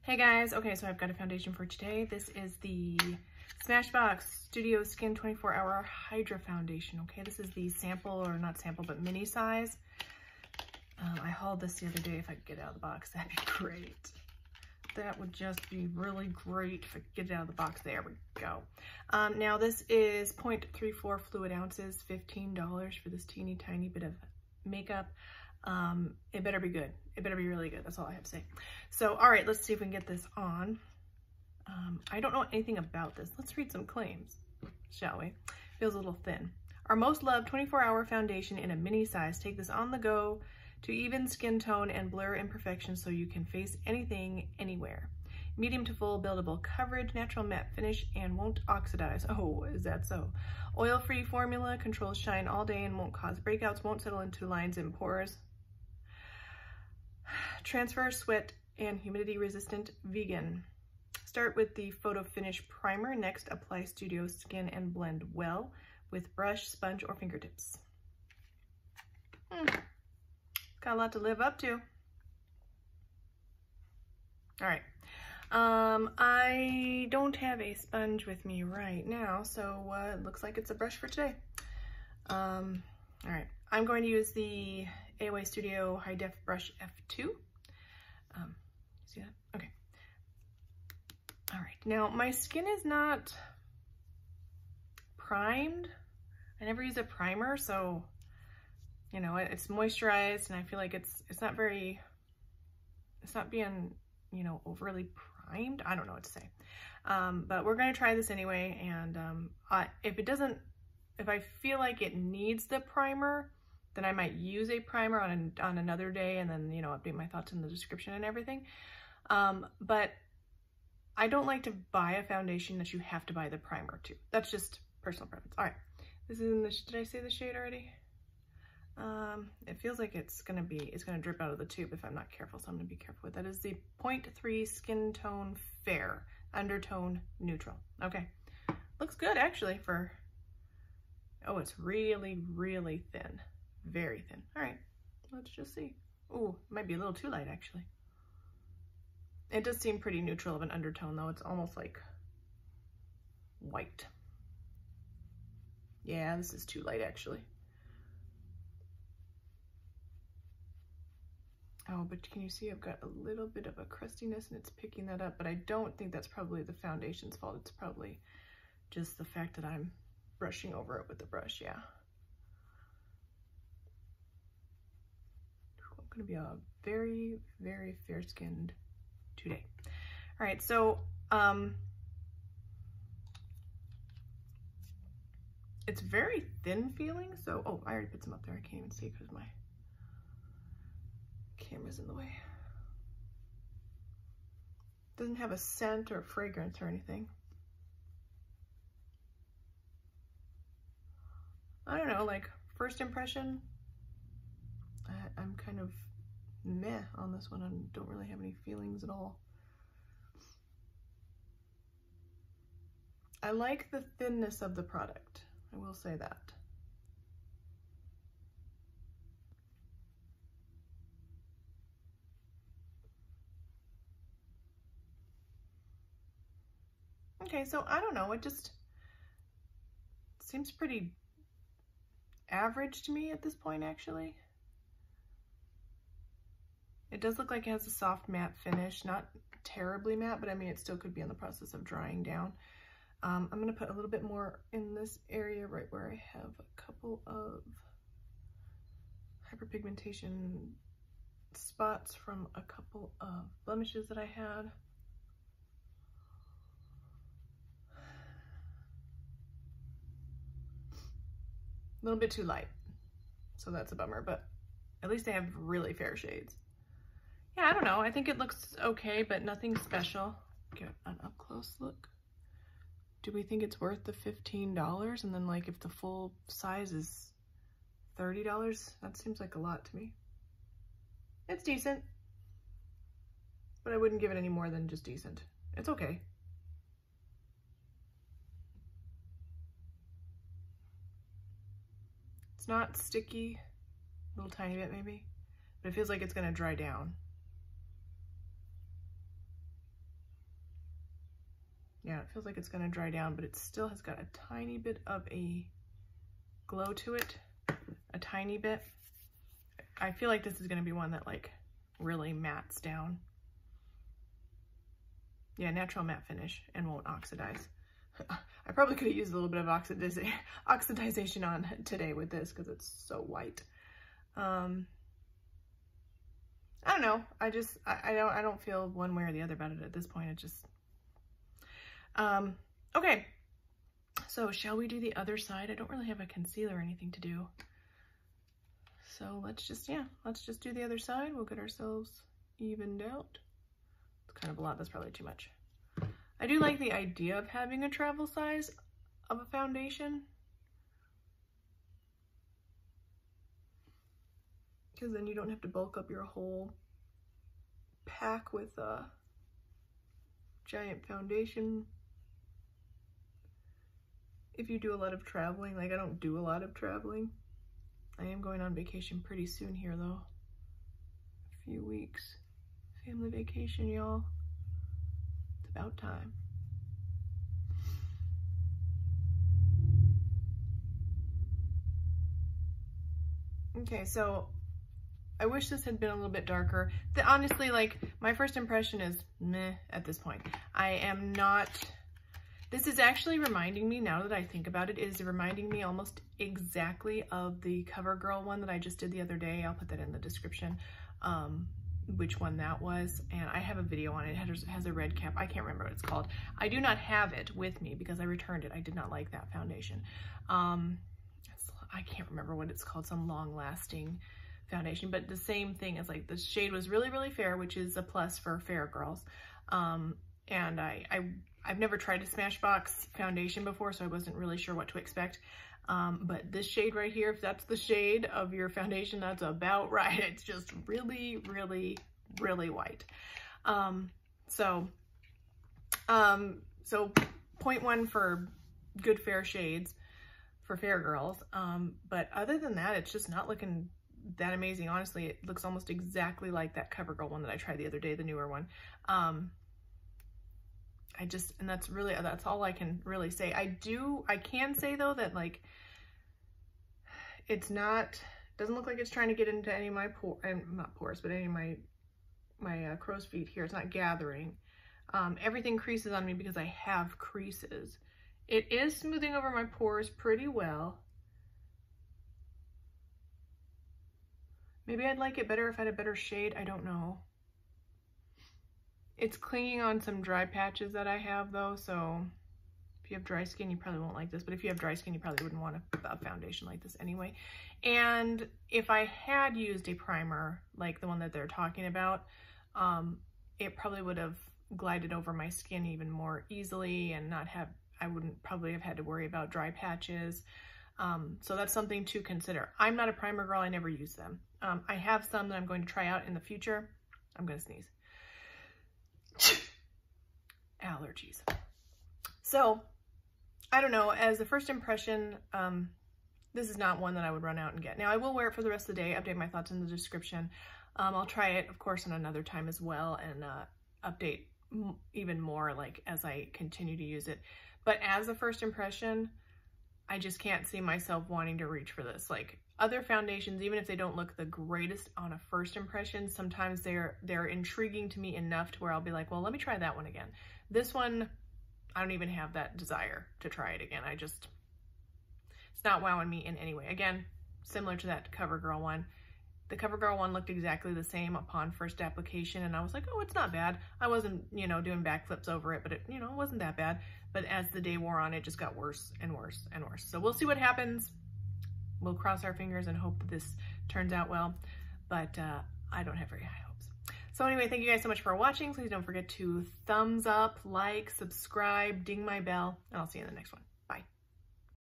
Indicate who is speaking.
Speaker 1: Hey guys, okay, so I've got a foundation for today. This is the Smashbox Studio Skin 24 Hour Hydra Foundation, okay? This is the sample, or not sample, but mini size. I hauled this the other day. If I could get it out of the box, that'd be great. That would just be really great if I could get it out of the box. There we go. Now this is 0.34 fluid ounces, $15 for this teeny tiny bit of makeup. It better be good. It better be really good. That's all I have to say. So, all right, let's see if we can get this on. I don't know anything about this. Let's read some claims, shall we? Feels a little thin. Our most loved 24-hour foundation in a mini size. Take this on the go to even skin tone and blur imperfections so you can face anything, anywhere. Medium to full buildable coverage, natural matte finish, and won't oxidize. Oh, is that so? Oil-free formula, controls shine all day and won't cause breakouts, won't settle into lines and pores. Transfer, sweat, and humidity resistant, vegan. Start with the photo finish primer. Next, apply Studio Skin and blend well with brush, sponge, or fingertips. Got a lot to live up to. All right. I don't have a sponge with me right now, so it looks like it's a brush for today. All right. I'm going to use the AOA Studio High Def Brush F2. See that? Okay. All right. Now, my skin is not primed. I never use a primer, so, you know, it's moisturized, and I feel like it's not being, you know, overly primed. I don't know what to say. But we're going to try this anyway, and if I feel like it needs the primer, then I might use a primer on another day, and then, you know, update my thoughts in the description and everything. But I don't like to buy a foundation that you have to buy the primer to. That's just personal preference. All right, this is in the, did I say the shade already? It feels like it's gonna drip out of the tube if I'm not careful, so I'm gonna be careful with that. Is the 0.3 Skin Tone Fair, Undertone Neutral. Okay, looks good actually for, oh, it's really, really thin. Very thin. All right, let's just see. Ooh, might be a little too light actually. It does seem pretty neutral of an undertone though. It's almost like white. Yeah, this is too light actually. Oh, but can you see I've got a little bit of a crustiness and it's picking that up, but I don't think that's probably the foundation's fault. It's probably just the fact that I'm brushing over it with the brush, yeah. I'm gonna be a very, very fair-skinned today. All right, so it's very thin feeling, so, oh, I already put some up there. I can't even see because my camera's in the way. Doesn't have a scent or fragrance or anything. I don't know, like first impression, I'm kind of meh on this one. I don't really have any feelings at all. I like the thinness of the product, I will say that. Okay, so I don't know, it just seems pretty average to me at this point, actually. It does look like it has a soft matte finish, not terribly matte, but I mean, it still could be in the process of drying down. I'm gonna put a little bit more in this area right where I have a couple of hyperpigmentation spots from a couple of blemishes that I had. A little bit too light, so that's a bummer, but at least they have really fair shades. Yeah, I don't know. I think it looks okay, but nothing special. Get an up close look. Do we think it's worth the $15? And then, like, if the full size is $30, that seems like a lot to me. It's decent, but I wouldn't give it any more than just decent. It's okay. It's not sticky, a little tiny bit maybe, but it feels like it's gonna dry down. Yeah, it feels like it's gonna dry down, but it still has got a tiny bit of a glow to it, a tiny bit. I feel like this is gonna be one that like really mattes down. Yeah, natural matte finish and won't oxidize. I probably could have used a little bit of oxidization on today with this because it's so white. I don't know. I don't feel one way or the other about it at this point. It just, okay. So shall we do the other side? I don't really have a concealer or anything to do. So let's just do the other side. We'll get ourselves evened out. It's kind of a lot. That's probably too much. I do like the idea of having a travel size of a foundation, because then you don't have to bulk up your whole pack with a giant foundation. If you do a lot of traveling, like I don't do a lot of traveling. I am going on vacation pretty soon here though. A few weeks. Family vacation, y'all. It's about time. Okay, so I wish this had been a little bit darker. Honestly, like, my first impression is meh at this point. I am not... This is actually reminding me, now that I think about it, is reminding me almost exactly of the Covergirl one that I just did the other day. I'll put that in the description, which one that was. And I have a video on it. It has a red cap. I can't remember what it's called. I do not have it with me because I returned it. I did not like that foundation. I can't remember what it's called, some long-lasting foundation, but the same thing is like the shade was really, really fair, which is a plus for fair girls. And I've never tried a Smashbox foundation before, so I wasn't really sure what to expect. But this shade right here, if that's the shade of your foundation, that's about right. It's just really, really, really white. So 0.1 for good fair shades for fair girls. But other than that, it's just not looking that amazing. Honestly, it looks almost exactly like that Covergirl one that I tried the other day, the newer one. And that's all I can really say. I can say though that like, doesn't look like it's trying to get into any of my not pores, but any of my crow's feet here. It's not gathering. Everything creases on me because I have creases. It is smoothing over my pores pretty well. Maybe I'd like it better if I had a better shade. I don't know. It's clinging on some dry patches that I have though, so if you have dry skin, you probably won't like this, but if you have dry skin, you probably wouldn't want a foundation like this anyway. And if I had used a primer like the one that they're talking about, it probably would have glided over my skin even more easily and I wouldn't probably have had to worry about dry patches. So that's something to consider. I'm not a primer girl. I never use them. I have some that I'm going to try out in the future. I'm going to sneeze. Allergies. So I don't know, as a first impression, this is not one that I would run out and get. Now I will wear it for the rest of the day, update my thoughts in the description. I'll try it of course on another time as well and update even more like as I continue to use it. But as a first impression, I just can't see myself wanting to reach for this. Like other foundations, even if they don't look the greatest on a first impression, sometimes they're intriguing to me enough to where I'll be like, well, let me try that one again. This one, I don't even have that desire to try it again. It's not wowing me in any way. Again, similar to that Covergirl one. The Covergirl one looked exactly the same upon first application, and I was like, oh, it's not bad. I wasn't, doing backflips over it, but it, it wasn't that bad. But as the day wore on, it just got worse and worse and worse. So we'll see what happens. We'll cross our fingers and hope that this turns out well, but I don't have very high hopes. So anyway, thank you guys so much for watching. Please don't forget to thumbs up, like, subscribe, ding my bell, and I'll see you in the next one.